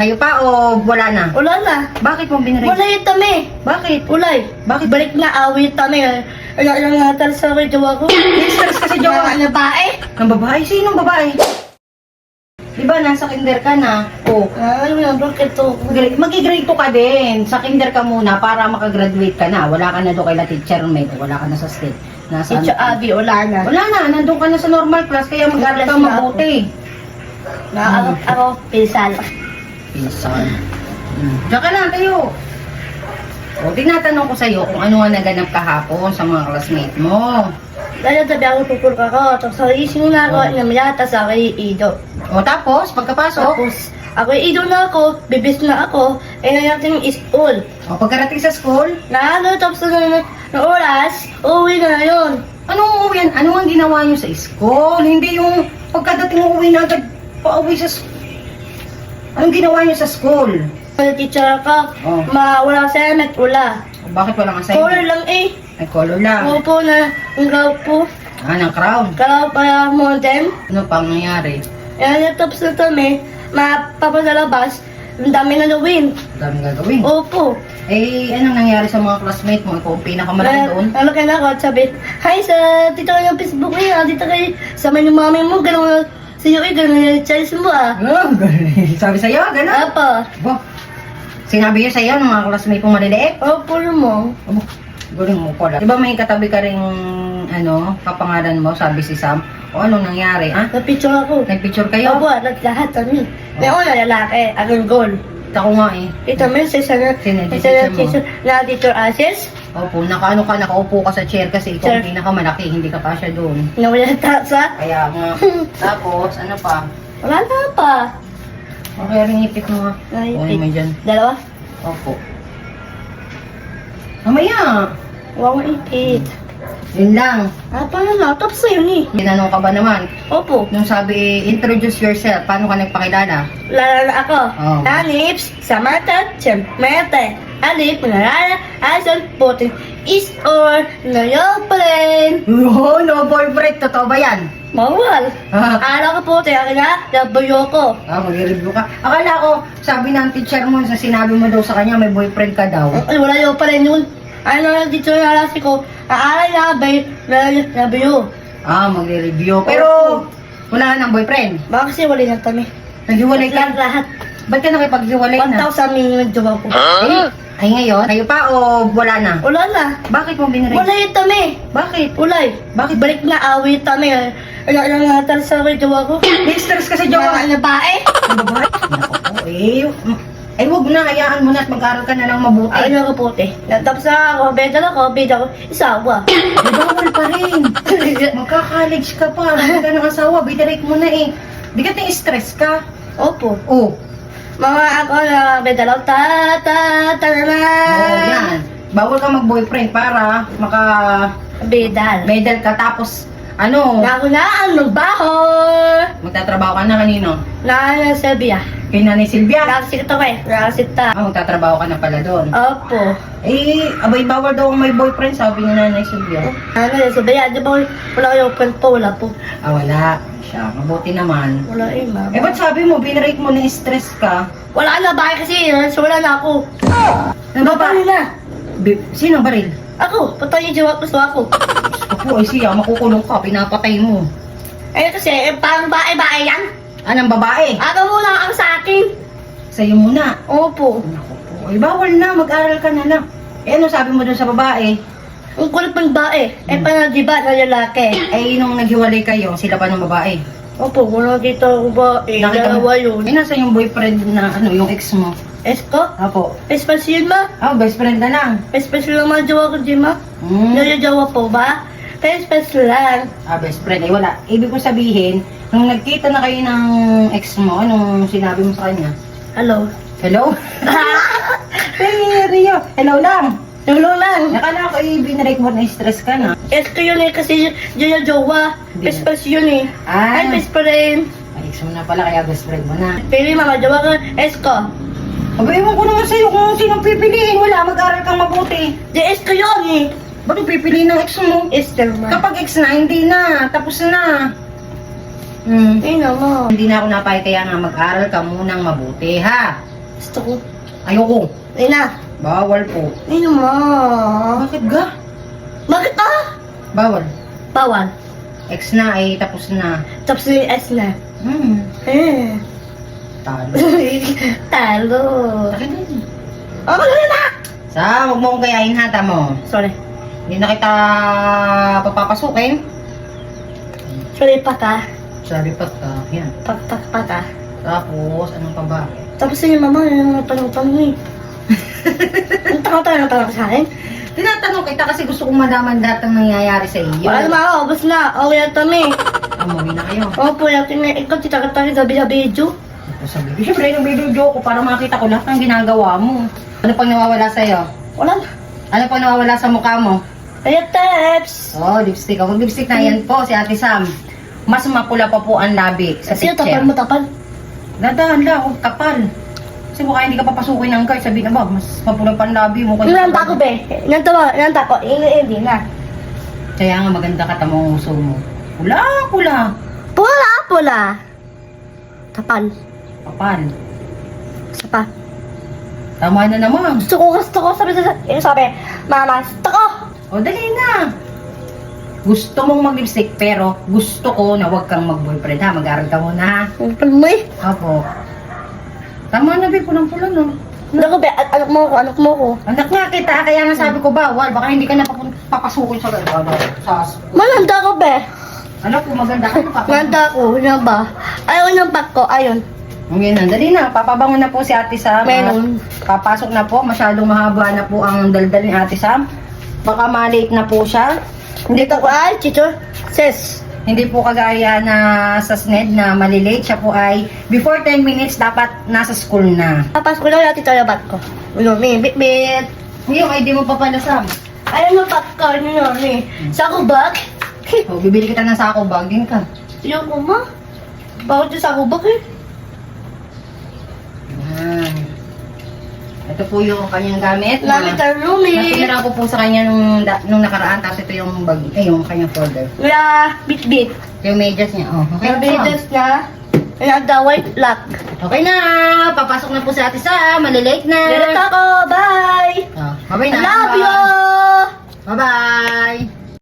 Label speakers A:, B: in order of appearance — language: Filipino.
A: Kayo pa o wala na?
B: Wala na.
A: Bakit mo binaril?
B: Ulay tami.
A: Bakit?
B: Ulay.
A: Bakit?
B: Balik na awit tami. Ano nga tal sa akin jowa ko?
A: Stress kasi jowa.
B: Ano ba eh?
A: Ang babae? Sinong babae? Diba nasa kinder ka na? O,
B: Ano yan, bakit to?
A: Mag-grade 2 ka din. Sa kinder ka muna para makagraduate ka na. Wala ka na doon kay teacher mate. Wala ka na sa state. Nasa
B: Teacher Abby, wala na.
A: Wala na. Nandun ka na sa normal class. Kaya mag-aral ka mabuti.
B: Naarap ako, pisal.
A: Pinsan. Diyan ka na, tayo. O, tinatanong ko sa'yo kung ano nga naganap kahapon sa mga classmate mo.
B: Dahil sabi ako pupul ka ko, tapos sa ising na ako, inamayata sa akin ido.
A: O, tapos, pagkapasok,
B: Tapos, ako ido na ako, bibis na ako, natin school.
A: o, pagkarating sa school,
B: Tapos na oras, uwi na yun.
A: anong uwi yan? Ano ang ginawa nyo sa school? Hindi yung pagkadating uwi na agad pauwi sa school. Anong ginawa nyo sa school?
B: Teacher ka,
A: Oh.
B: wala sa'yo, nag-ula.
A: O, bakit walang
B: Color
A: assignment?
B: lang eh.
A: Ay, color lang.
B: Opo na, ang po.
A: Ng crown.
B: Kalau pa modem.
A: Ano pang nangyari?
B: Tapos na kami, mapapasalabas, ang dami na gawin.
A: Ang daming gagawin.
B: Opo.
A: Eh, anong nangyari sa mga classmate mo? Ikaw ang pinakamalaki doon?
B: Ano ka na ako at sabi, hi sa dito kayo yung Facebook niya, dito kayo, sama yung mami mo, gano'n sa iyo eh, gano'n yung choice mo ah.
A: Oh, sabi sa'yo, gano'n?
B: Apa,
A: Bo, sinabi niya sa'yo ng mga classmate mo maliliit?
B: opo mo.
A: Abo, guling mo pala. Di ba may katabi ka rin, kapangalan mo, sabi si Sam? O anong nangyari, ha?
B: Napicture ako.
A: Nagpicture kayo?
B: Opo, lahat kami. May una lalaki, akong goal.
A: Ako nga eh.
B: Ito may isa na,
A: Sino yung
B: isa na
A: teacher mo?
B: teacher na teacher Asis,
A: Opo, nakaupo ka sa chair kasi ikaw ang pinakamalaki, hindi ka pa siya doon.
B: nawala tasa.
A: Kaya nga, tapos, ano pa?
B: Wala na pa.
A: Okay, rin ipit mo nga.
B: Ay,
A: Kunin mo dyan.
B: Dalawa?
A: Opo. Mamaya!
B: Wow, ipit.
A: Yun lang.
B: Paano na? Tapos na yun eh.
A: Tinanong ka ba naman?
B: Opo.
A: Nung sabi, introduce yourself, paano ka nagpakilala?
B: Lalala ako.
A: Oh.
B: Anips, Samata, Chempete. Alip, Narara, Asan, Putin, is or Nayo pa rin.
A: Oh, no boyfriend, totoo ba yan?
B: Mawal. Araw ko Putin, akin na, nabayo ko.
A: Mag-review ka. Akala ko, sabi ng teacher mo, sa sinabi mo daw sa kanya, may boyfriend ka daw.
B: Ay, wala yun pa rin yun. Ano na dito na alasi ko, aaral na nabayo.
A: Magre-review. Pero, wala nang boyfriend.
B: Baka kasi wala na kami.
A: Naghiwalay ka?
B: Lahat.
A: Ba't ka nakipaghiwalay na?
B: 1,000 minimum jowa ko.
A: Ay ngayon, kayo pa o wala na?
B: Wala na.
A: Bakit mo binaril?
B: Wala yun kami.
A: Bakit?
B: Ulay.
A: Bakit?
B: Balik na awit kami. Ano nga tal sa akin jowa ko?
A: May stress ka sa jowa.
B: Ano ba eh?
A: Ang babae? Naku po, ay wag na, hayaan mo na at mag-aral ka na lang mabuti.
B: Ano ko puti? Tapos na ako, beda ko, isawa.
A: Ay, bawal pa rin. Magka-college ka pa, hindi ka ng asawa, bidirect mo na eh. Di ka stress ka.
B: Opo.
A: Oh,
B: Mga ako na beda lang, ta na.
A: oo yan. Bawal ka mag-boyfriend para
B: Bedal.
A: medal ka tapos
B: Ako na ang magbaho.
A: magtatrabaho ka na kanino?
B: Na Serbia.
A: Kay Nanay Silvia?
B: Nakasit ako eh. Nakasit
A: Magtatrabaho ka na pala doon.
B: Opo.
A: Eh, abay bawal daw ang may boyfriend, sabi ni Nanay Silvia.
B: Ano na Serbia? Di ba wala kayo friend po? Wala po.
A: Wala. Siya, mabuti naman.
B: Wala eh, mama.
A: Eh, ba't sabi mo, binrate mo na stress ka?
B: Wala na ba kasi so wala na ako.
A: Nababa?
B: na?
A: Sino baril?
B: Ako, patay yung jowa ko sa ako.
A: Ako, siya, makukulong ka, pinapatay mo.
B: Eh kasi, parang bae-bae yan.
A: Anong babae?
B: Ako muna ang sa akin.
A: Sa'yo muna.
B: Opo.
A: Naku po, ay bawal na, mag-aral ka na lang. Eh, ano sabi mo dun sa babae?
B: Ang kulit pang bae. Panadiba na lalaki.
A: Eh, nung naghiwalay kayo, sila pa ng babae.
B: Opo, wala dito bae. Dalawa yun.
A: Eh, nasa yung boyfriend na, yung ex mo?
B: Esko?
A: Apo.
B: Espasyon ma?
A: Best friend na lang.
B: Espasyon lang mga jowa ko, di ma? Jowa po ba? Kaya espasyon lang.
A: Best friend. Eh, wala. Ibig ko sabihin, nung nagkita na kayo ng ex mo, anong sinabi mo sa kanya?
B: Hello?
A: Hello? Hey, Rio. Hello lang.
B: Hello lang.
A: Nakala ko, binarek mo na stress ka na.
B: Esko yun eh, kasi yun yung jowa.
A: Hindi.
B: Espasyon eh.
A: Ah.
B: Ay, best friend.
A: Ay, ex mo na pala, kaya best friend mo na.
B: Pero yung mga jowa ko, Esko.
A: Aba, ewan ko naman sa'yo kung sinong pipiliin. Wala, mag-aral kang mabuti.
B: Di Esko yun eh.
A: Ba't pipiliin ng ex mo?
B: Esther ma.
A: Kapag ex na, hindi na. Tapos na.
B: Ay naman.
A: Hindi na ako napayag, kaya nga mag-aral ka munang mabuti, ha?
B: Gusto ko.
A: Ayoko.
B: Ay na.
A: Bawal po.
B: Ay naman.
A: Bakit ga?
B: Bakit ah?
A: Bawal.
B: Bawal.
A: Ex na eh, tapos na.
B: Tapos yung S na. Eh.
A: Talo.
B: Talo.
A: Akin na yun.
B: Okay na.
A: Sa, huwag mo kong kayain hata mo.
B: Sorry.
A: Hindi na kita papapasukin.
B: Sorry pa ka.
A: Sabi pa ka, yan.
B: Pa ka.
A: Tapos, ano pa ba?
B: Tapos yung mama, yung tanong-tanong eh. Ang tanong-tanong sa akin.
A: Tinatanong kita kasi gusto kong malaman lahat ng nangyayari sa iyo.
B: Wala naman ako, ubos na. Okay na kami.
A: Umuwi na kayo.
B: Opo, natin na ikaw, tita-kita gabi sa video.
A: Sabi ko, siyempre yung video ko para makita ko lahat ng ginagawa mo. Ano pang nawawala sa'yo?
B: Wala na.
A: Ano pang nawawala sa mukha mo?
B: Kaya teps.
A: Oh, lipstick. Ako lipstick na yan po, si Ate Sam. Mas mapula pa po ang labi sa
B: Sino
A: picture.
B: tapal mo tapal?
A: Dadaan lang, huwag kapal. Kasi mukha hindi ka papasukin ng guard. Sabi na ba, mas mapula pa ang labi mo.
B: Nanta ko be. Nanta ko. Hindi na.
A: Kaya nga maganda ka tamang uso mo. Pula.
B: Pula. Tapal.
A: Kapal.
B: Isa pa.
A: Tama na naman.
B: Gusto ko. Sabi, mama, gusto ko.
A: O, dali na. Gusto mong mag-lipstick, pero gusto ko na huwag kang mag-boyfriend, ha? Mag-aral ka muna, ha?
B: Ang palmoy.
A: Opo. Tama na, be. Pulang-pula, no?
B: Ano ko be? Anak mo ko.
A: Anak nga kita, kaya nga sabi ko, bawal. Baka hindi ka na papasukin sa
B: Malanda ko be.
A: Anak ko, maganda ka.
B: Malanda ko. Ano ba? Ayaw ng bag ko. Ayun.
A: Ngayon na, dali na. Papabangon na po si Ate Sam.
B: Meron.
A: Papasok na po. Masyadong mahaba na po ang daldal ni Ate Sam. Baka malate na po siya.
B: Dito ko ay, Chicho. Sis.
A: Hindi po kagaya na sa SNED na malilate. Siya po ay before 10 minutes dapat nasa school na.
B: Tapos ko lang natin tayo bag ko. Ano, may bit.
A: Yung ID mo pa pala, Sam.
B: Ayun yung bag ko. Ano yun eh. Sa ako bag?
A: O, bibili kita ng sako bag din ka.
B: Yung ko ma. Bakit yung sa ako bag eh?
A: Yan. Ito po yung kanyang gamit.
B: Lamit ang roommate.
A: Nasumira ko po sa kanya nung nakaraan. Tapos ito yung bag, yung kanyang folder.
B: Wala, bit.
A: Yung medyas niya. Oh, okay
B: May
A: na po.
B: bidas na. Nagda white lock.
A: Okay na. Papasok na po si Ate Sam. Malilate na.
B: Meron ako. Bye.
A: Oh, bye-bye
B: I
A: na.
B: love you.
A: Bye-bye.